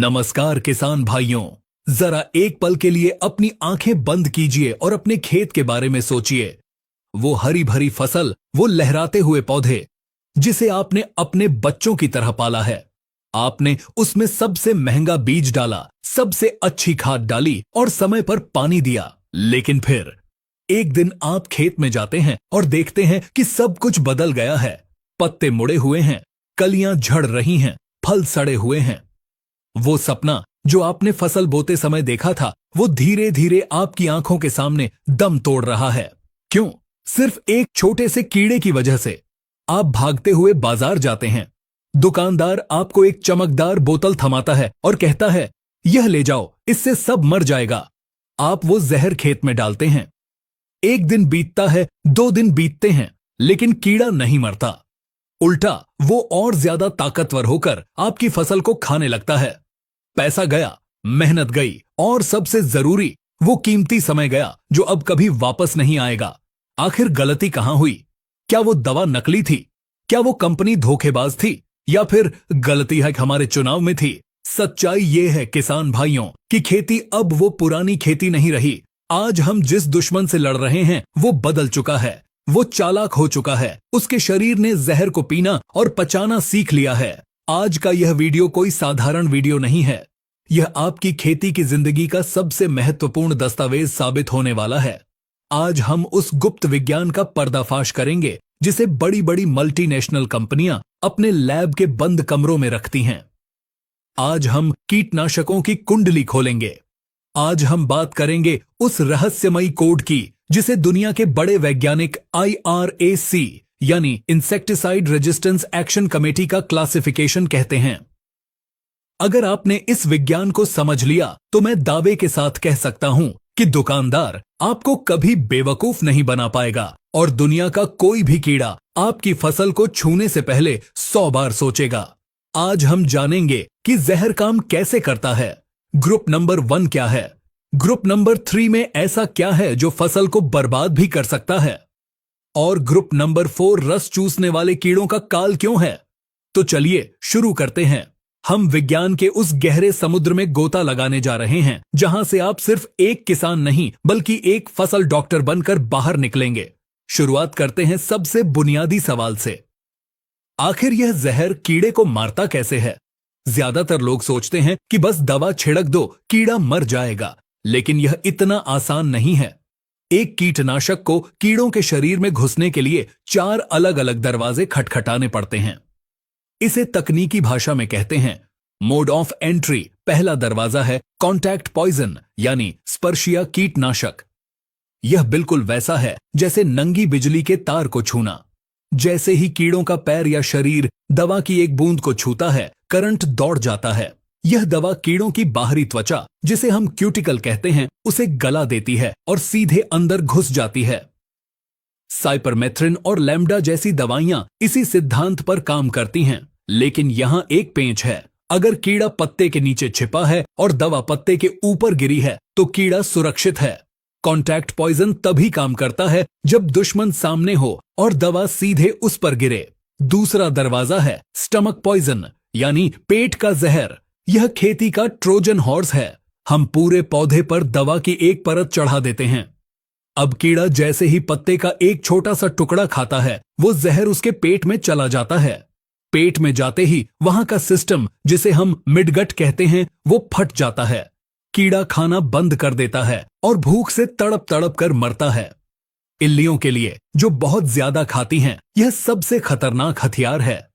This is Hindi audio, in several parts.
नमस्कार किसान भाइयों, जरा एक पल के लिए अपनी आंखें बंद कीजिए और अपने खेत के बारे में सोचिए। वो हरी भरी फसल, वो लहराते हुए पौधे जिसे आपने अपने बच्चों की तरह पाला है। आपने उसमें सबसे महंगा बीज डाला, सबसे अच्छी खाद डाली और समय पर पानी दिया। लेकिन फिर एक दिन आप खेत में जाते हैं और देखते हैं कि सब कुछ बदल गया है। पत्ते मुड़े हुए हैं, कलियां झड़ रही हैं, फल सड़े हुए हैं। वो सपना जो आपने फसल बोते समय देखा था, वो धीरे धीरे आपकी आंखों के सामने दम तोड़ रहा है। क्यों? सिर्फ एक छोटे से कीड़े की वजह से। आप भागते हुए बाजार जाते हैं। दुकानदार आपको एक चमकदार बोतल थमाता है और कहता है, यह ले जाओ, इससे सब मर जाएगा। आप वो जहर खेत में डालते हैं। एक दिन बीतता है, 2 दिन बीतते हैं, लेकिन कीड़ा नहीं मरता। उल्टा वो और ज्यादा ताकतवर होकर आपकी फसल को खाने लगता है। पैसा गया, मेहनत गई और सबसे जरूरी वो कीमती समय गया जो अब कभी वापस नहीं आएगा। आखिर गलती कहां हुई? क्या वो दवा नकली थी? क्या वो कंपनी धोखेबाज थी? या फिर गलती है हमारे चुनाव में थी? सच्चाई ये है किसान भाइयों कि खेती अब वो पुरानी खेती नहीं रही। आज हम जिस दुश्मन से लड़ रहे हैं वो बदल चुका है। वो चालाक हो चुका है। उसके शरीर ने जहर को पीना और पचाना सीख लिया है। आज का यह वीडियो कोई साधारण वीडियो नहीं है। यह आपकी खेती की जिंदगी का सबसे महत्वपूर्ण दस्तावेज साबित होने वाला है। आज हम उस गुप्त विज्ञान का पर्दाफाश करेंगे जिसे बड़ी बड़ी मल्टीनेशनल कंपनियां अपने लैब के बंद कमरों में रखती हैं। आज हम कीटनाशकों की कुंडली खोलेंगे। आज हम बात करेंगे उस रहस्यमयी कोड की जिसे दुनिया के बड़े वैज्ञानिक IRAC यानी इंसेक्टिसाइड रेजिस्टेंस एक्शन कमेटी का क्लासिफिकेशन कहते हैं। अगर आपने इस विज्ञान को समझ लिया तो मैं दावे के साथ कह सकता हूं कि दुकानदार आपको कभी बेवकूफ नहीं बना पाएगा और दुनिया का कोई भी कीड़ा आपकी फसल को छूने से पहले 100 बार सोचेगा। आज हम जानेंगे कि जहर काम कैसे करता है, ग्रुप नंबर 1 क्या है, ग्रुप नंबर 3 में ऐसा क्या है जो फसल को बर्बाद भी कर सकता है, और ग्रुप नंबर 4 रस चूसने वाले कीड़ों का काल क्यों है। तो चलिए शुरू करते हैं। हम विज्ञान के उस गहरे समुद्र में गोता लगाने जा रहे हैं जहां से आप सिर्फ एक किसान नहीं बल्कि एक फसल डॉक्टर बनकर बाहर निकलेंगे। शुरुआत करते हैं सबसे बुनियादी सवाल से। आखिर यह जहर कीड़े को मारता कैसे है? ज्यादातर लोग सोचते हैं कि बस दवा छिड़क दो, कीड़ा मर जाएगा, लेकिन यह इतना आसान नहीं है। एक कीटनाशक को कीड़ों के शरीर में घुसने के लिए 4 अलग अलग दरवाजे खटखटाने पड़ते हैं। इसे तकनीकी भाषा में कहते हैं मोड ऑफ एंट्री। पहला दरवाजा है कॉन्टैक्ट पॉइजन यानी स्पर्शिया कीटनाशक। यह बिल्कुल वैसा है जैसे नंगी बिजली के तार को छूना। जैसे ही कीड़ों का पैर या शरीर दवा की एक बूंद को छूता है, करंट दौड़ जाता है। यह दवा कीड़ों की बाहरी त्वचा, जिसे हम क्यूटिकल कहते हैं, उसे गला देती है और सीधे अंदर घुस जाती है। साइपरमेथ्रिन और लैम्डा जैसी दवाइयां इसी सिद्धांत पर काम करती हैं, लेकिन यहां एक पेंच है। अगर कीड़ा पत्ते के नीचे छिपा है और दवा पत्ते के ऊपर गिरी है तो कीड़ा सुरक्षित है। कॉन्टैक्ट पॉइजन तभी काम करता है जब दुश्मन सामने हो और दवा सीधे उस पर गिरे। दूसरा दरवाजा है स्टमक पॉइजन यानी पेट का जहर। यह खेती का ट्रोजन हॉर्स है। हम पूरे पौधे पर दवा की एक परत चढ़ा देते हैं। अब कीड़ा जैसे ही पत्ते का एक छोटा सा टुकड़ा खाता है, वो जहर उसके पेट में चला जाता है। पेट में जाते ही वहां का सिस्टम, जिसे हम मिडगट कहते हैं, वो फट जाता है। कीड़ा खाना बंद कर देता है और भूख से तड़प तड़प कर मरता है। इल्लियों के लिए, जो बहुत ज्यादा खाती हैं, यह सबसे खतरनाक हथियार है।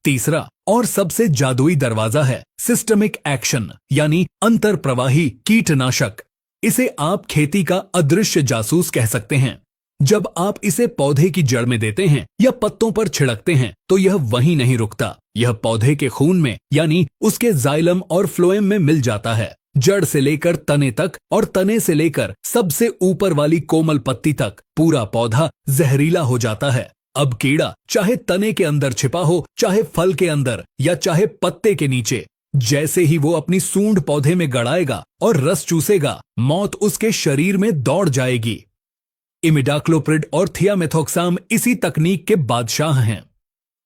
तीसरा और सबसे जादुई दरवाजा है सिस्टमिक एक्शन यानी अंतरप्रवाही कीटनाशक। इसे आप खेती का अदृश्य जासूस कह सकते हैं। जब आप इसे पौधे की जड़ में देते हैं या पत्तों पर छिड़कते हैं तो यह वहीं नहीं रुकता। यह पौधे के खून में यानी उसके जाइलम और फ्लोएम में मिल जाता है। जड़ से लेकर तने तक और तने से लेकर सबसे ऊपर वाली कोमल पत्ती तक पूरा पौधा जहरीला हो जाता है। अब कीड़ा चाहे तने के अंदर छिपा हो, चाहे फल के अंदर या चाहे पत्ते के नीचे, जैसे ही वो अपनी सूंड पौधे में गड़ाएगा और रस चूसेगा, मौत उसके शरीर में दौड़ जाएगी। इमिडाक्लोप्रिड और थियामेथोक्साम इसी तकनीक के बादशाह हैं।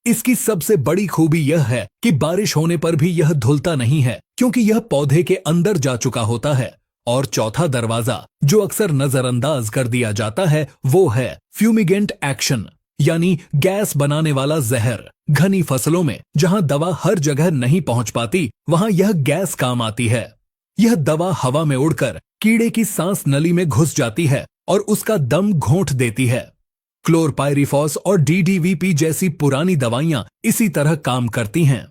इसकी सबसे बड़ी खूबी यह है कि बारिश होने पर भी यह धुलता नहीं है, क्योंकि यह पौधे के अंदर जा चुका होता है। और चौथा दरवाजा जो अक्सर नजरअंदाज कर दिया जाता है वो है फ्यूमिगेंट एक्शन, यानी गैस बनाने वाला जहर। घनी फसलों में जहां दवा हर जगह नहीं पहुंच पाती वहां यह गैस काम आती है। यह दवा हवा में उड़कर कीड़े की सांस नली में घुस जाती है और उसका दम घोंट देती है। क्लोरपाइरिफॉस और डीडीवीपी जैसी पुरानी दवाइयां इसी तरह काम करती हैं।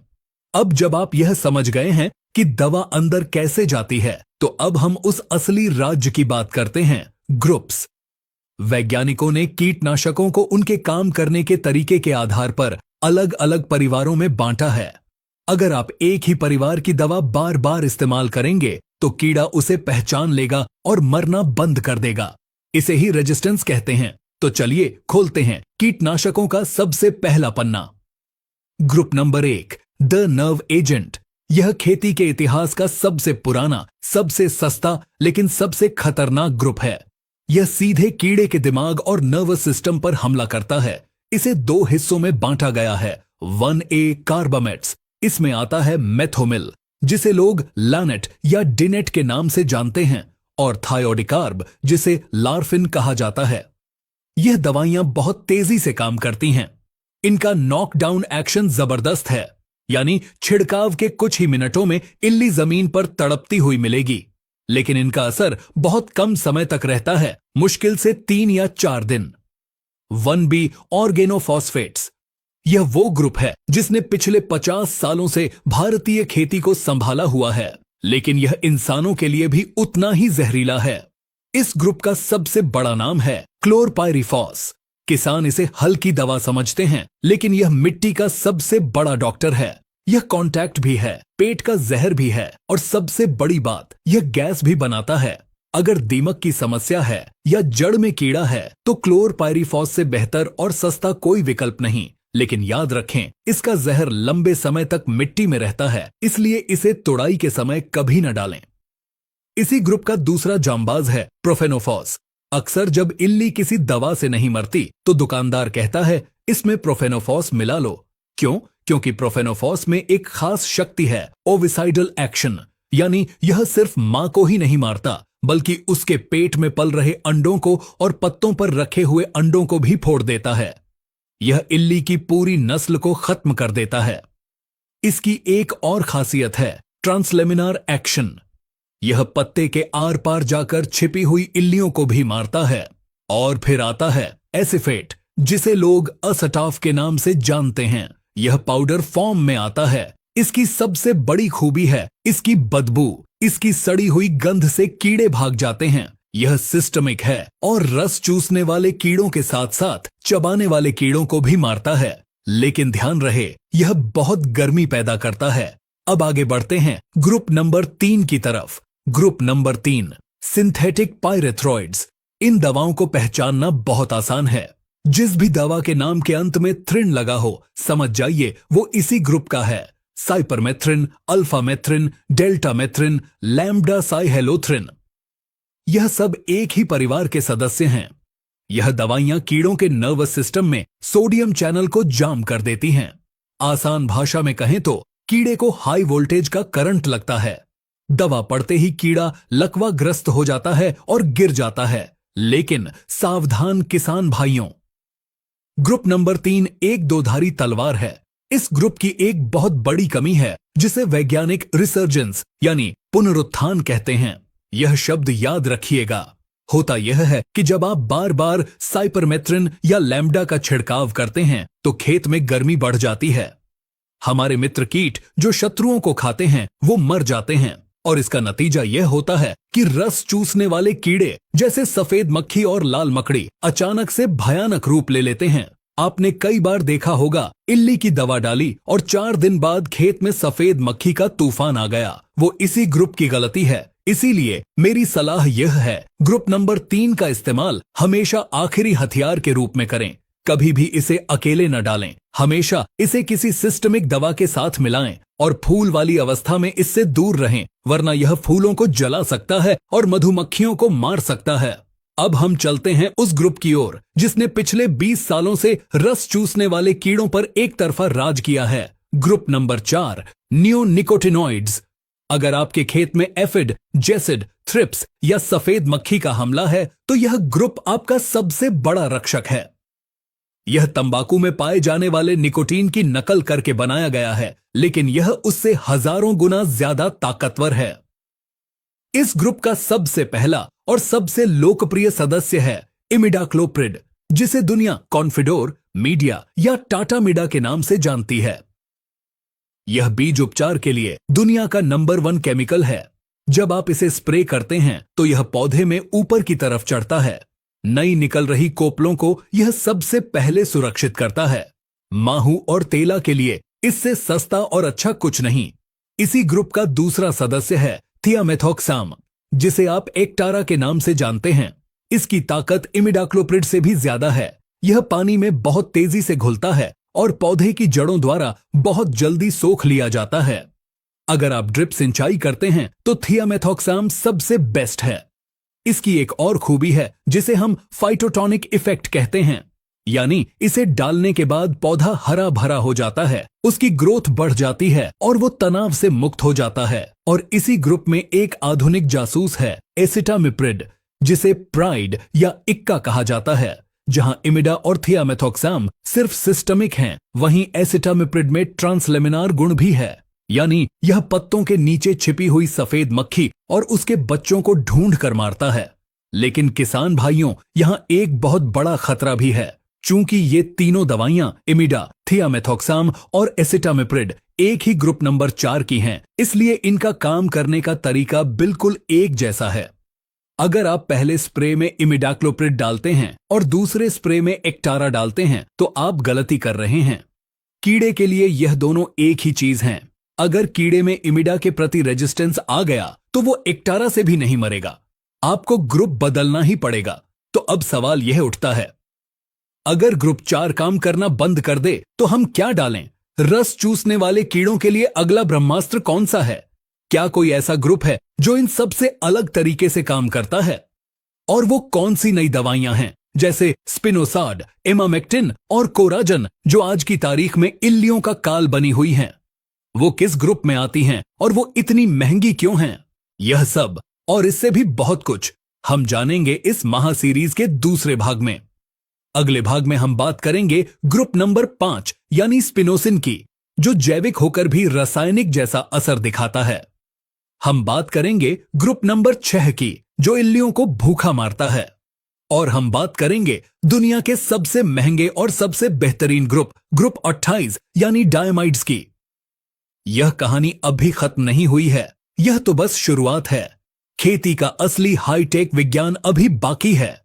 अब जब आप यह समझ गए हैं कि दवा अंदर कैसे जाती है, तो अब हम उस असली राज्य की बात करते हैं, ग्रुप्स। वैज्ञानिकों ने कीटनाशकों को उनके काम करने के तरीके के आधार पर अलग अलग परिवारों में बांटा है। अगर आप एक ही परिवार की दवा बार बार इस्तेमाल करेंगे तो कीड़ा उसे पहचान लेगा और मरना बंद कर देगा। इसे ही रेजिस्टेंस कहते हैं। तो चलिए खोलते हैं कीटनाशकों का सबसे पहला पन्ना। Group number 1, the nerve agent. यह खेती के इतिहास का सबसे पुराना, सबसे सस्ता लेकिन सबसे खतरनाक ग्रुप है। यह सीधे कीड़े के दिमाग और नर्वस सिस्टम पर हमला करता है। इसे 2 हिस्सों में बांटा गया है। 1A कार्बामेट्स, इसमें आता है मेथोमिल, जिसे लोग लानेट या डिनेट के नाम से जानते हैं, और थायोडिकार्ब, जिसे लार्फिन कहा जाता है। यह दवाइयां बहुत तेजी से काम करती हैं। इनका नॉकडाउन एक्शन जबरदस्त है, यानी छिड़काव के कुछ ही मिनटों में इल्ली जमीन पर तड़पती हुई मिलेगी। लेकिन इनका असर बहुत कम समय तक रहता है, मुश्किल से 3 या 4 दिन। 1B ऑर्गेनोफॉस्फेट्स, यह वो ग्रुप है जिसने पिछले 50 सालों से भारतीय खेती को संभाला हुआ है, लेकिन यह इंसानों के लिए भी उतना ही जहरीला है। इस ग्रुप का सबसे बड़ा नाम है क्लोरपाइरिफॉस। किसान इसे हल्की दवा समझते हैं, लेकिन यह मिट्टी का सबसे बड़ा डॉक्टर है। यह कांटेक्ट भी है, पेट का जहर भी है, और सबसे बड़ी बात, यह गैस भी बनाता है। अगर दीमक की समस्या है या जड़ में कीड़ा है तो क्लोरपाइरिफॉस से बेहतर और सस्ता कोई विकल्प नहीं। लेकिन याद रखें, इसका जहर लंबे समय तक मिट्टी में रहता है, इसलिए इसे तुड़ाई के समय कभी न डालें। इसी ग्रुप का दूसरा जांबाज है प्रोफेनोफॉस। अक्सर जब इल्ली किसी दवा से नहीं मरती तो दुकानदार कहता है इसमें प्रोफेनोफॉस मिला लो। क्यों? क्योंकि प्रोफेनोफॉस में एक खास शक्ति है, ओविसाइडल एक्शन, यानी यह सिर्फ मां को ही नहीं मारता बल्कि उसके पेट में पल रहे अंडों को और पत्तों पर रखे हुए अंडों को भी फोड़ देता है। यह इल्ली की पूरी नस्ल को खत्म कर देता है। इसकी एक और खासियत है ट्रांसलेमिनार एक्शन। यह पत्ते के आर पार जाकर छिपी हुई इल्लियों को भी मारता है। और फिर आता है एसिफेट, जिसे लोग असटाफ के नाम से जानते हैं। यह पाउडर फॉर्म में आता है। इसकी सबसे बड़ी खूबी है इसकी बदबू। इसकी सड़ी हुई गंध से कीड़े भाग जाते हैं। यह सिस्टमिक है और रस चूसने वाले कीड़ों के साथ साथ चबाने वाले कीड़ों को भी मारता है। लेकिन ध्यान रहे, यह बहुत गर्मी पैदा करता है। अब आगे बढ़ते हैं ग्रुप नंबर 3 की तरफ। Group number 3, synthetic pyrethroids. इन दवाओं को पहचानना बहुत आसान है। जिस भी दवा के नाम के अंत में थ्रिन लगा हो, समझ जाइए वो इसी ग्रुप का है। साइपरमेथ्रिन, अल्फामेथ्रिन, डेल्टामेथ्रिन, लैम्ब्डा साइहेलोथ्रिन, यह सब एक ही परिवार के सदस्य हैं। यह दवाइयां कीड़ों के नर्वस सिस्टम में सोडियम चैनल को जाम कर देती हैं। आसान भाषा में कहें तो कीड़े को हाई वोल्टेज का करंट लगता है। दवा पड़ते ही कीड़ा लकवाग्रस्त हो जाता है और गिर जाता है। लेकिन सावधान किसान भाइयों, ग्रुप नंबर 3 एक दोधारी तलवार है। इस ग्रुप की एक बहुत बड़ी कमी है जिसे वैज्ञानिक रिसर्जेंस यानी पुनरुत्थान कहते हैं। यह शब्द याद रखिएगा। होता यह है कि जब आप बार बार साइपरमेथ्रिन या लैम्ब्डा का छिड़काव करते हैं तो खेत में गर्मी बढ़ जाती है। हमारे मित्र कीट जो शत्रुओं को खाते हैं वो मर जाते हैं, और इसका नतीजा यह होता है कि रस चूसने वाले कीड़े जैसे सफेद मक्खी और लाल मकड़ी अचानक से भयानक रूप ले लेते हैं। आपने कई बार देखा होगा, इल्ली की दवा डाली और 4 दिन बाद खेत में सफेद मक्खी का तूफान आ गया। वो इसी ग्रुप की गलती है। इसीलिए मेरी सलाह यह है, ग्रुप नंबर 3 का इस्तेमाल हमेशा आखिरी हथियार के रूप में करें। कभी भी इसे अकेले न डालें। हमेशा इसे किसी सिस्टमिक दवा के साथ मिलाएं और फूल वाली अवस्था में इससे दूर रहें, वरना यह फूलों को जला सकता है और मधुमक्खियों को मार सकता है। अब हम चलते हैं उस ग्रुप की ओर जिसने पिछले 20 सालों से रस चूसने वाले कीड़ों पर एक तरफा राज किया है। Group number 4, नियोनिकोटिनॉइड्स। अगर आपके खेत में एफिड, जेसिड, थ्रिप्स या सफेद मक्खी का हमला है तो यह ग्रुप आपका सबसे बड़ा रक्षक है। यह तंबाकू में पाए जाने वाले निकोटीन की नकल करके बनाया गया है, लेकिन यह उससे हजारों गुना ज्यादा ताकतवर है। इस ग्रुप का सबसे पहला और सबसे लोकप्रिय सदस्य है इमिडाक्लोप्रिड, जिसे दुनिया कॉन्फिडोर, मीडिया या टाटामिडा के नाम से जानती है। यह बीज उपचार के लिए दुनिया का नंबर 1 केमिकल है। जब आप इसे स्प्रे करते हैं तो यह पौधे में ऊपर की तरफ चढ़ता है। नई निकल रही कोपलों को यह सबसे पहले सुरक्षित करता है। माहू और तेला के लिए इससे सस्ता और अच्छा कुछ नहीं। इसी ग्रुप का दूसरा सदस्य है थियामेथोक्साम, जिसे आप एक्टारा के नाम से जानते हैं। इसकी ताकत इमिडाक्लोप्रिड से भी ज्यादा है। यह पानी में बहुत तेजी से घुलता है और पौधे की जड़ों द्वारा बहुत जल्दी सोख लिया जाता है। अगर आप ड्रिप सिंचाई करते हैं तो थियामेथोक्साम सबसे बेस्ट है। इसकी एक और खूबी है जिसे हम फाइटोटॉनिक इफेक्ट कहते हैं, यानी इसे डालने के बाद पौधा हरा भरा हो जाता है, उसकी ग्रोथ बढ़ जाती है और वो तनाव से मुक्त हो जाता है। और इसी ग्रुप में एक आधुनिक जासूस है एसिटामिप्रिड, जिसे प्राइड या इक्का कहा जाता है। जहां इमिडा और थियामेथोक्साम सिर्फ सिस्टमिक हैं, वहीं एसिटामिप्रिड में ट्रांसलेमिनार गुण भी है, यानी यह पत्तों के नीचे छिपी हुई सफेद मक्खी और उसके बच्चों को ढूंढ कर मारता है। लेकिन किसान भाइयों, यहां एक बहुत बड़ा खतरा भी है। चूंकि ये तीनों दवाइयां इमिडा, थियामेथोक्साम और एसिटामिप्रिड एक ही ग्रुप नंबर 4 की हैं, इसलिए इनका काम करने का तरीका बिल्कुल एक जैसा है। अगर आप पहले स्प्रे में इमिडाक्लोप्रिड डालते हैं और दूसरे स्प्रे में एक्टारा डालते हैं तो आप गलती कर रहे हैं। कीड़े के लिए यह दोनों एक ही चीज हैं। अगर कीड़े में इमिडा के प्रति रेजिस्टेंस आ गया तो वो एक्टारा से भी नहीं मरेगा, आपको ग्रुप बदलना ही पड़ेगा। तो अब सवाल यह उठता है, अगर ग्रुप 4 काम करना बंद कर दे तो हम क्या डालें? रस चूसने वाले कीड़ों के लिए अगला ब्रह्मास्त्र कौन सा है? क्या कोई ऐसा ग्रुप है जो इन सबसे अलग तरीके से काम करता है? और वो कौन सी नई दवाइयां हैं जैसे स्पिनोसाड, इमामेक्टिन और कोराजन, जो आज की तारीख में इल्लियों का काल बनी हुई हैं? वो किस ग्रुप में आती हैं और वो इतनी महंगी क्यों हैं? यह सब और इससे भी बहुत कुछ हम जानेंगे इस महा सीरीज के दूसरे भाग में। अगले भाग में हम बात करेंगे ग्रुप नंबर 5 यानी स्पिनोसिन की, जो जैविक होकर भी रासायनिक जैसा असर दिखाता है। हम बात करेंगे ग्रुप नंबर 6 की, जो इल्लियों को भूखा मारता है। और हम बात करेंगे दुनिया के सबसे महंगे और सबसे बेहतरीन ग्रुप 28 यानी डायमाइड्स की। यह कहानी अभी खत्म नहीं हुई है, यह तो बस शुरुआत है। खेती का असली हाईटेक विज्ञान अभी बाकी है।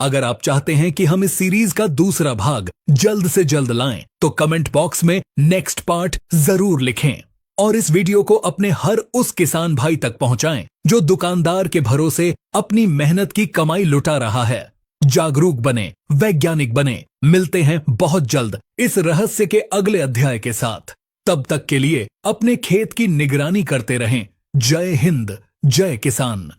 अगर आप चाहते हैं कि हम इस सीरीज का दूसरा भाग जल्द से जल्द लाएं, तो कमेंट बॉक्स में नेक्स्ट पार्ट जरूर लिखें और इस वीडियो को अपने हर उस किसान भाई तक पहुंचाएं जो दुकानदार के भरोसे अपनी मेहनत की कमाई लुटा रहा है। जागरूक बने, वैज्ञानिक बने। मिलते हैं बहुत जल्द इस रहस्य के अगले अध्याय के साथ। तब तक के लिए अपने खेत की निगरानी करते रहें। जय हिंद, जय किसान।